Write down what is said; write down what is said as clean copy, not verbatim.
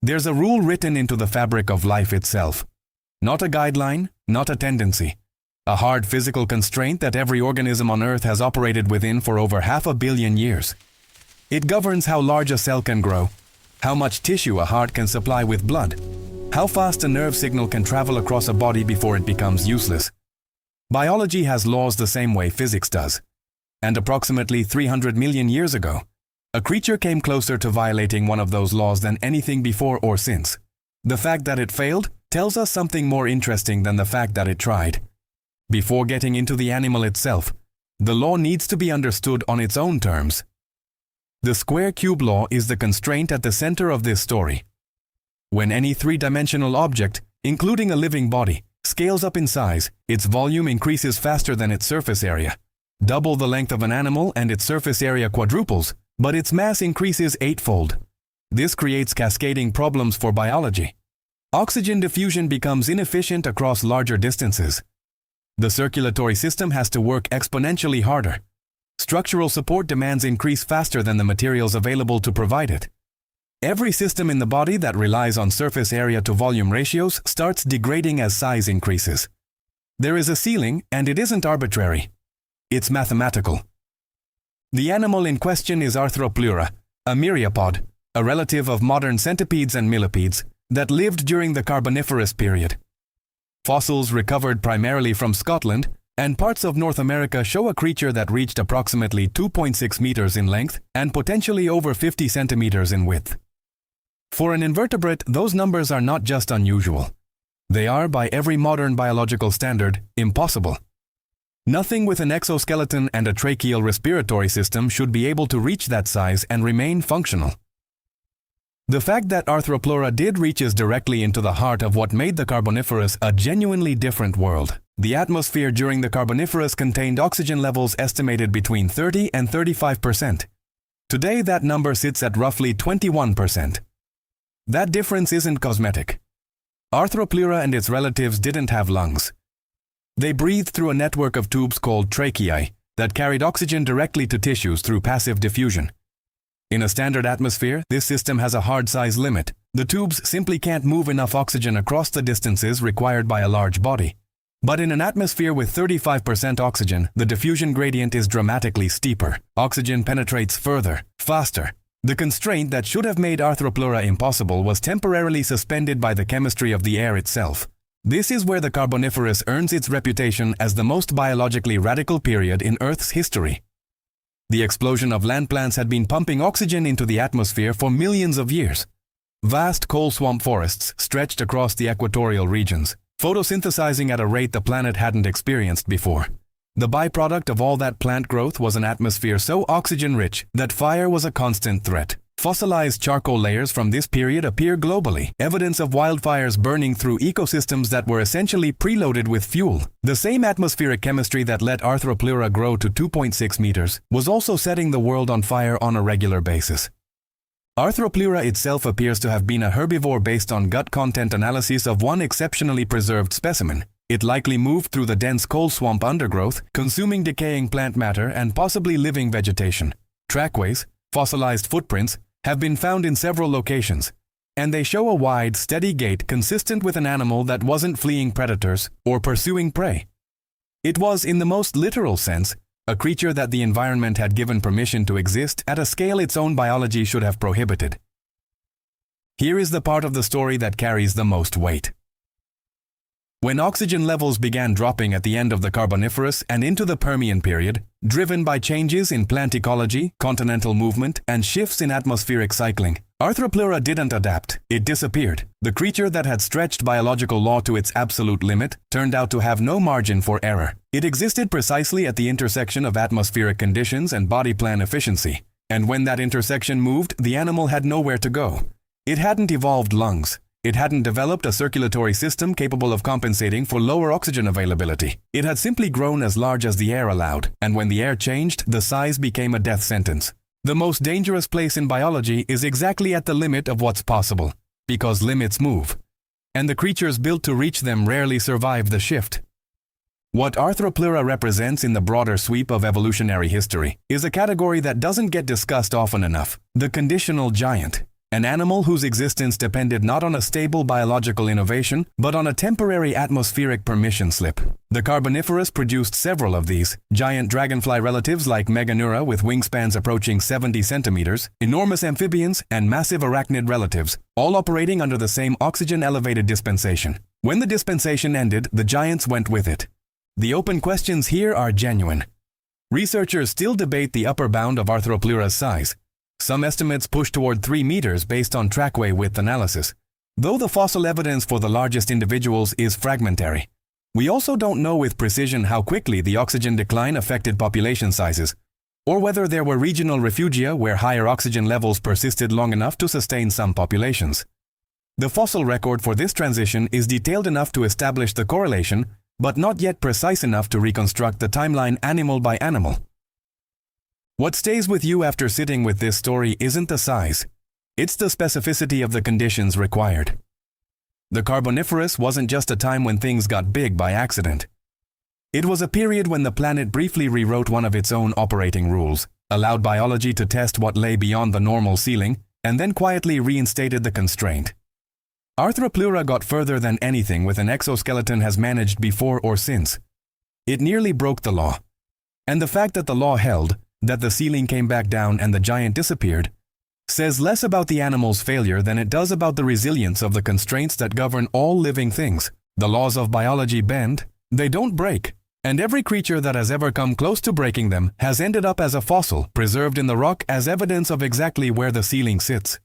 There's a rule written into the fabric of life itself. Not a guideline, not a tendency. A hard physical constraint that every organism on Earth has operated within for over 500 million years. It governs how large a cell can grow, how much tissue a heart can supply with blood, how fast a nerve signal can travel across a body before it becomes useless. Biology has laws the same way physics does. And approximately 300 million years ago, a creature came closer to violating one of those laws than anything before or since. The fact that it failed tells us something more interesting than the fact that it tried. Before getting into the animal itself, the law needs to be understood on its own terms. The square-cube law is the constraint at the center of this story. When any three-dimensional object, including a living body, scales up in size, its volume increases faster than its surface area. Double the length of an animal and its surface area quadruples, but its mass increases eightfold. This creates cascading problems for biology. Oxygen diffusion becomes inefficient across larger distances. The circulatory system has to work exponentially harder. Structural support demands increase faster than the materials available to provide it. Every system in the body that relies on surface area to volume ratios starts degrading as size increases. There is a ceiling, and it isn't arbitrary. It's mathematical. The animal in question is Arthropleura, a myriapod, a relative of modern centipedes and millipedes, that lived during the Carboniferous period. Fossils recovered primarily from Scotland and parts of North America show a creature that reached approximately 2.6 meters in length and potentially over 50 centimeters in width. For an invertebrate, those numbers are not just unusual. They are, by every modern biological standard, impossible. Nothing with an exoskeleton and a tracheal respiratory system should be able to reach that size and remain functional. The fact that Arthropleura did reaches directly into the heart of what made the Carboniferous a genuinely different world. The atmosphere during the Carboniferous contained oxygen levels estimated between 30 and 35%. Today that number sits at roughly 21%. That difference isn't cosmetic. Arthropleura and its relatives didn't have lungs. They breathed through a network of tubes called tracheae that carried oxygen directly to tissues through passive diffusion. In a standard atmosphere, this system has a hard size limit. The tubes simply can't move enough oxygen across the distances required by a large body. But in an atmosphere with 35% oxygen, the diffusion gradient is dramatically steeper. Oxygen penetrates further, faster. The constraint that should have made Arthropleura impossible was temporarily suspended by the chemistry of the air itself. This is where the Carboniferous earns its reputation as the most biologically radical period in Earth's history. The explosion of land plants had been pumping oxygen into the atmosphere for millions of years. Vast coal swamp forests stretched across the equatorial regions, photosynthesizing at a rate the planet hadn't experienced before. The byproduct of all that plant growth was an atmosphere so oxygen-rich that fire was a constant threat. Fossilized charcoal layers from this period appear globally, evidence of wildfires burning through ecosystems that were essentially preloaded with fuel. The same atmospheric chemistry that let Arthropleura grow to 2.6 meters was also setting the world on fire on a regular basis. Arthropleura itself appears to have been a herbivore based on gut content analysis of one exceptionally preserved specimen. It likely moved through the dense coal swamp undergrowth, consuming decaying plant matter and possibly living vegetation. Trackways, fossilized footprints, have been found in several locations, and they show a wide, steady gait consistent with an animal that wasn't fleeing predators or pursuing prey. It was, in the most literal sense, a creature that the environment had given permission to exist at a scale its own biology should have prohibited. Here is the part of the story that carries the most weight. When oxygen levels began dropping at the end of the Carboniferous and into the Permian period, driven by changes in plant ecology, continental movement, and shifts in atmospheric cycling, Arthropleura didn't adapt. It disappeared. The creature that had stretched biological law to its absolute limit turned out to have no margin for error. It existed precisely at the intersection of atmospheric conditions and body plan efficiency. And when that intersection moved, the animal had nowhere to go. It hadn't evolved lungs. It hadn't developed a circulatory system capable of compensating for lower oxygen availability. It had simply grown as large as the air allowed, and when the air changed, the size became a death sentence. The most dangerous place in biology is exactly at the limit of what's possible, because limits move, and the creatures built to reach them rarely survive the shift. What Arthropleura represents in the broader sweep of evolutionary history is a category that doesn't get discussed often enough: the conditional giant. An animal whose existence depended not on a stable biological innovation, but on a temporary atmospheric permission slip. The Carboniferous produced several of these, giant dragonfly relatives like Meganeura with wingspans approaching 70 centimeters, enormous amphibians, and massive arachnid relatives, all operating under the same oxygen-elevated dispensation. When the dispensation ended, the giants went with it. The open questions here are genuine. Researchers still debate the upper bound of Arthropleura's size. Some estimates push toward 3 meters based on trackway width analysis, though the fossil evidence for the largest individuals is fragmentary. We also don't know with precision how quickly the oxygen decline affected population sizes, or whether there were regional refugia where higher oxygen levels persisted long enough to sustain some populations. The fossil record for this transition is detailed enough to establish the correlation, but not yet precise enough to reconstruct the timeline animal by animal. What stays with you after sitting with this story isn't the size, it's the specificity of the conditions required. The Carboniferous wasn't just a time when things got big by accident. It was a period when the planet briefly rewrote one of its own operating rules, allowed biology to test what lay beyond the normal ceiling, and then quietly reinstated the constraint. Arthropleura got further than anything with an exoskeleton has managed before or since. It nearly broke the law. And the fact that the law held, that the ceiling came back down and the giant disappeared, says less about the animal's failure than it does about the resilience of the constraints that govern all living things. The laws of biology bend, they don't break, and every creature that has ever come close to breaking them has ended up as a fossil preserved in the rock as evidence of exactly where the ceiling sits.